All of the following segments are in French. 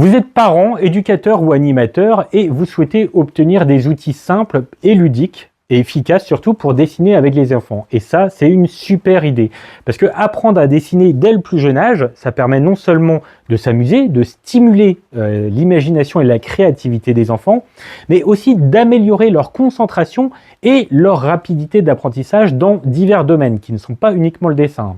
Vous êtes parent, éducateur ou animateur et vous souhaitez obtenir des outils simples et ludiques et efficaces surtout pour dessiner avec les enfants. Et ça, c'est une super idée. Parce que apprendre à dessiner dès le plus jeune âge, ça permet non seulement de s'amuser, de stimuler l'imagination et la créativité des enfants, mais aussi d'améliorer leur concentration et leur rapidité d'apprentissage dans divers domaines qui ne sont pas uniquement le dessin.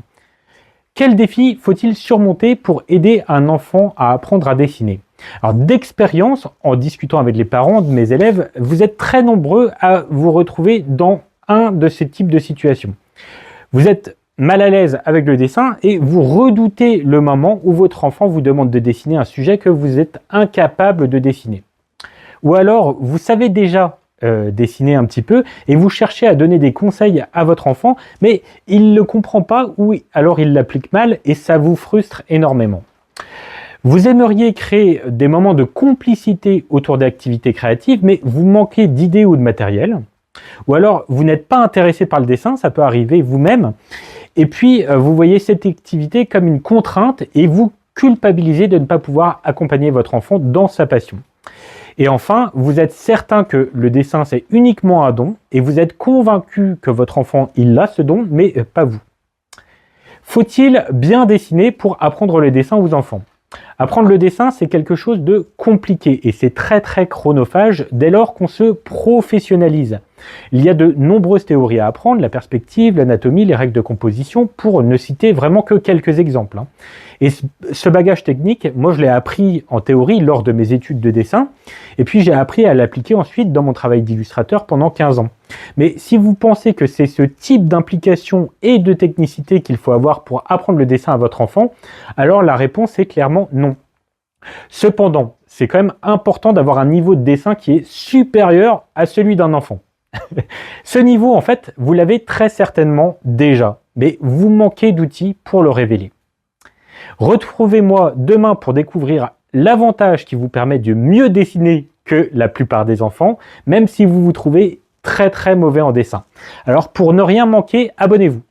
Quel défi faut-il surmonter pour aider un enfant à apprendre à dessiner? Alors d'expérience, en discutant avec les parents de mes élèves, vous êtes très nombreux à vous retrouver dans un de ces types de situations. Vous êtes mal à l'aise avec le dessin et vous redoutez le moment où votre enfant vous demande de dessiner un sujet que vous êtes incapable de dessiner. Ou alors, vous savez déjà dessiner un petit peu et vous cherchez à donner des conseils à votre enfant, mais il ne le comprend pas ou alors il l'applique mal et ça vous frustre énormément. Vous aimeriez créer des moments de complicité autour d'activités créatives, mais vous manquez d'idées ou de matériel. Ou alors, vous n'êtes pas intéressé par le dessin, ça peut arriver vous-même. Et puis, vous voyez cette activité comme une contrainte et vous culpabilisez de ne pas pouvoir accompagner votre enfant dans sa passion. Et enfin, vous êtes certain que le dessin, c'est uniquement un don et vous êtes convaincu que votre enfant, il a ce don, mais pas vous. Faut-il bien dessiner pour apprendre le dessin aux enfants? Apprendre le dessin, c'est quelque chose de compliqué et c'est très chronophage dès lors qu'on se professionnalise. Il y a de nombreuses théories à apprendre, la perspective, l'anatomie, les règles de composition, pour ne citer vraiment que quelques exemples. Et ce bagage technique, moi je l'ai appris en théorie lors de mes études de dessin, et puis j'ai appris à l'appliquer ensuite dans mon travail d'illustrateur pendant 15 ans. Mais si vous pensez que c'est ce type d'implication et de technicité qu'il faut avoir pour apprendre le dessin à votre enfant, alors la réponse est clairement non. Cependant, c'est quand même important d'avoir un niveau de dessin qui est supérieur à celui d'un enfant. Ce niveau, en fait, vous l'avez très certainement déjà, mais vous manquez d'outils pour le révéler. Retrouvez-moi demain pour découvrir l'avantage qui vous permet de mieux dessiner que la plupart des enfants, même si vous vous trouvez très mauvais en dessin. Alors pour ne rien manquer, abonnez-vous.